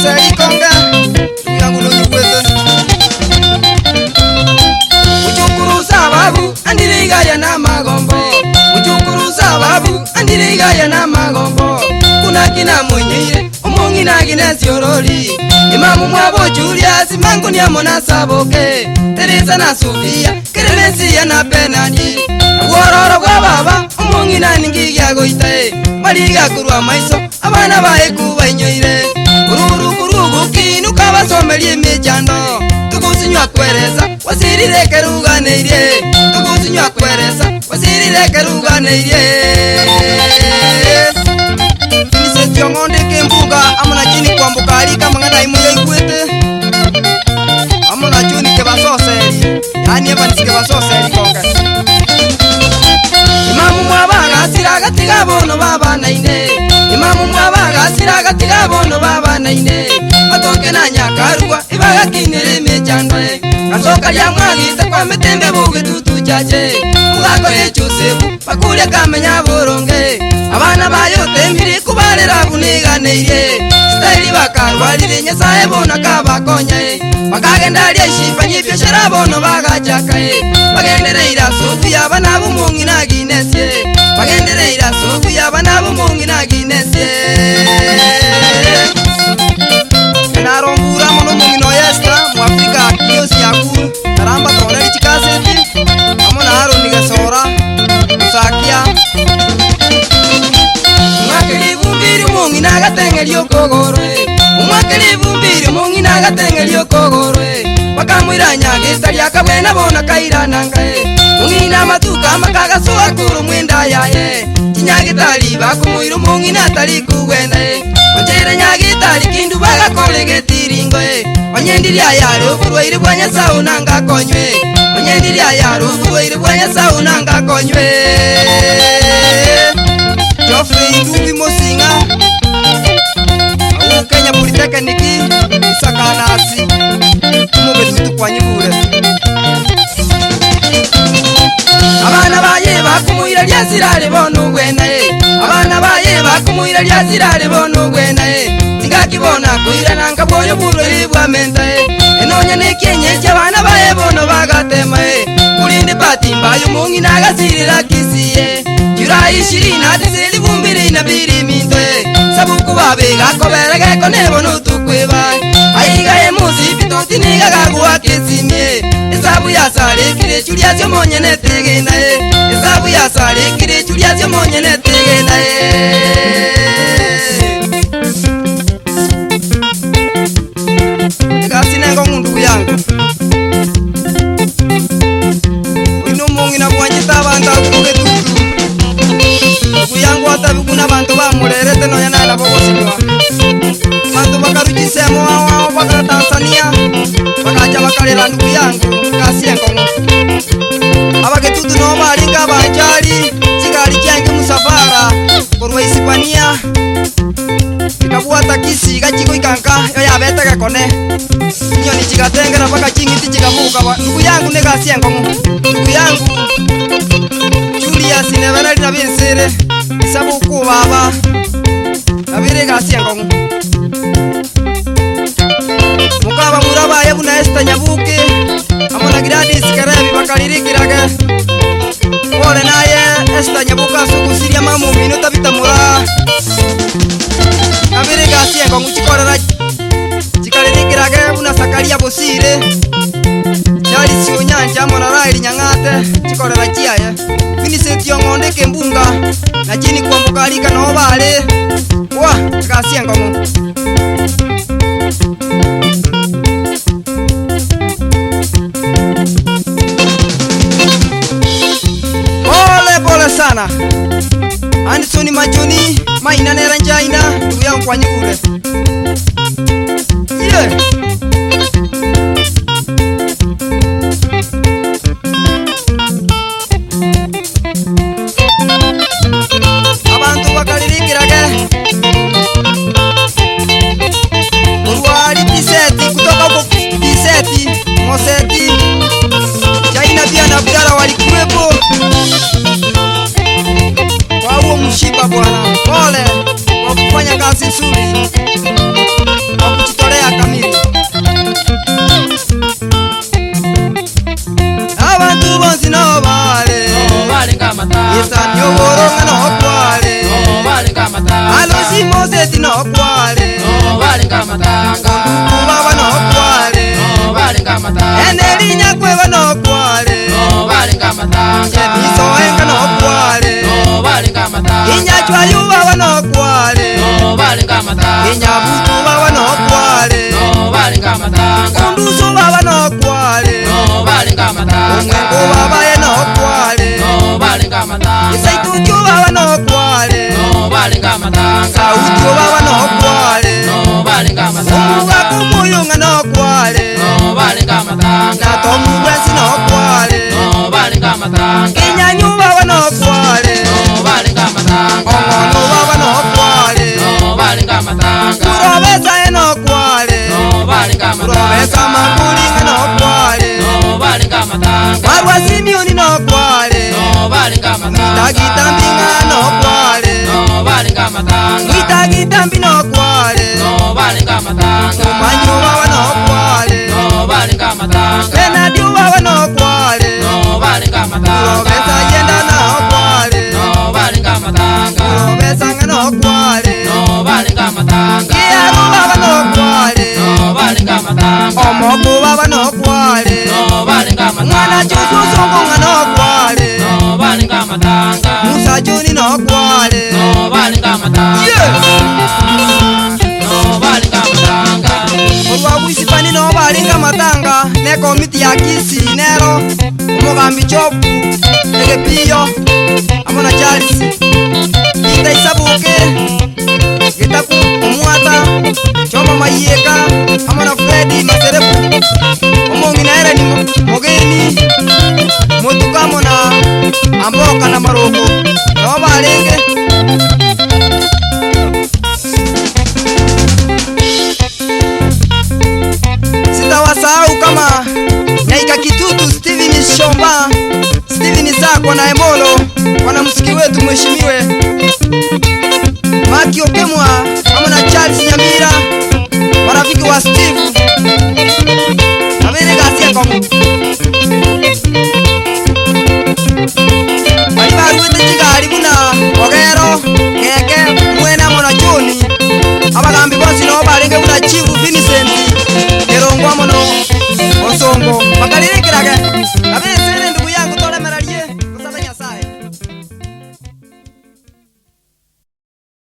seri konga yangu no nyukwete Mujukuru sababu andiriga ya na magombo Mujukuru sababu andiriga ya na magombo Kuna kina mwenyeire umungi na ginesi orori Imamu mwabo Julius mangu ni amona saboke Teresa na Sofia Keremesi ya na Benani Agororo kwa baba umungi na ningi ya goitae Mariga kurwa maiso abana bae kuba inyoire Kurugu kinu kabasomerie mejando Tugusinywa kwereza wasirire keruganeirie Tugusinywa kwereza wasirire keruganeirie Nisetio ngonde kembuga amona chini kwambuka alika mangana imuya ikwete Amona chuni kebasoseri Yani eba nisike basoseri konga Imamu mwabaga siraga tigabono baba naine Imamu mwabaga siraga tigabono baba naine Atoke na nyakarua ibaga kinere mechandwe Kasoka ya mwagita kwa metembe buge tutu chache Mugako ye Josefu bakulia kamenya boronge Abana bayote mbiri kubalera buniganeire Staili bakarwalire nyasaye bona kabakonye Bakagenda lya shifanyi byashara bono bagachakae Bagendere ira Sofia bana bumungi na ginesie Bagendere ira Sofia bana bumungi na ginesie Narombura mono mungi no yesta Mwafrika kiyosi yaku Naramba toneri chikaseti Amona haro nigesora Usakia Mwakilivu mbiri mungi nagatengeli okogorwe Umwakilivu mbiri mungi nagatengeli okogorwe Wakamwira nyagita lyakabwena bona kairanangae Mungi na matuka makaga suwa kuru mwenda yaye Chinyagitali bakumwiru mungi natali kuwendae Onjere nyagitali kindu baga kolege tiringoe Onyendiria yaro burwairi bwanya saunanga konywe Onyendiria yaro burwairi bwanya saunanga konywe Geoffrey Ndubi Mosinga Awu Kenya Polytechniki Isakanasi Mube tutu kwa nyibure Abana baye bakumuira lya sirale bono gwenae Abana baye bakumuira lya sirale bono gwenae Tingakibona kuira nanga boyo burweri bwa mentae Enonya nekienyeche abana baye bono bagatemae Kulinde patimba yumungi nagasirira kisiye Jurai 20 bumbiri na biri mintoe Sabuku babega koberege konebo nutukweba Aigaye musi pitoti niga gagua kesimie Esabu ya sare kire chulia sio monye netegenae Esabu ya sare kire chulia sio monye netegenae Gasine ngongundu yangu Wino mungi na buanyita banda kugetutu Kuyangu atabi kuna bantu bamurerete no yana na bogosinwa Bantu bakarujisemo wao baka Tanzania bakaja bakalera ndugu yangu kasiengo Abagetutu no balinga banjali chikali cyange musafara korwa Hispania Ikabuwa takisi gachiko ikanka yo yabete gakone Nyoni chigatengera baka chingiti chikabuka ndugu yangu ne kasiengo ndugu yangu Julius neverali na binsere Sabu kubaba Nabire gasiengo Mukaba muraba yabuna esta nyabuke Amona Gladys Karebi bakalirikirage Ole naye esta nyabuka sukusiria mamu minuta bitamura Nabire gasiengo nguchikorera Chikalirikirage una sakaria bosire Chali sio nyanja mona raili nyangate chikorera chiaye Vincent Yongonde kembunga na chini kwa mbukalika no bale wa gasiengo mu Pole sana Anthony Majoni maina nera njaina ndugu yangu kwa nyure Abantu bakalirikirage Urwari Piseti kutoka huko Piseti Moseti Jaina pia na Bugara walikuwepo Kwa huo mshipa bwana Pole kwa kufanya kazi nzuri Kwa no bale balinga matanga Isani oboronga no kwale balinga matanga Alosi Moseti no kwale balinga matanga Kubaba no kwale balinga matanga Enelinya kweba no kwale balinga matanga Miso enga no kwale balinga matanga Inyachwa yuba no kwale balinga matanga Inyabutu baba no kwale balinga matanga Kunduso baba no kwale balinga matanga Umwengo baba ye no kwale balinga matanga Isaitutu baba no kwale balinga matanga Sauti baba no kwale balinga matanga Umuga kumuyunga no kwale balinga matanga Natomu wesi no kwale balinga matanga Inyanyu baba no kwale balinga matanga Ongono baba no kwale balinga matanga Kurobesa ye no kwale balinga matanga Kurobesa makulinga no kwale balinga matanga Marwa Simeoni no kwale balinga matanga Tagitambinga no kwale balinga matanga Itagitambi no kwale balinga matanga Tumanyu baba no kwale balinga matanga Benadiu baba no kwale balinga matanga Kurobesa yenda no kwale balinga matanga Kurobesa nga no kwale balinga matanga Kiaru baba no kwale balinga matanga Omoku baba no kwale balinga matanga Mwana chusu songo nga no kwale balinga matanga Musa Juni no kwale balinga matanga balinga matanga Olwa wisipani no balinga matanga Ne komiti ya kisi nero Umugambi chopu Ege piyo Amona Charles Ita isabuke Gitaku Omuata Choma Mayeka Amona Freddy Maserefu Omongi na era ni Mogeni Motuka mona Amboka na Maroko No balinge Sitawasahau kama Nyaika Kitutu Steven Shomba Steven Sako na Emolo Wanamsiki wetu mheshimiwe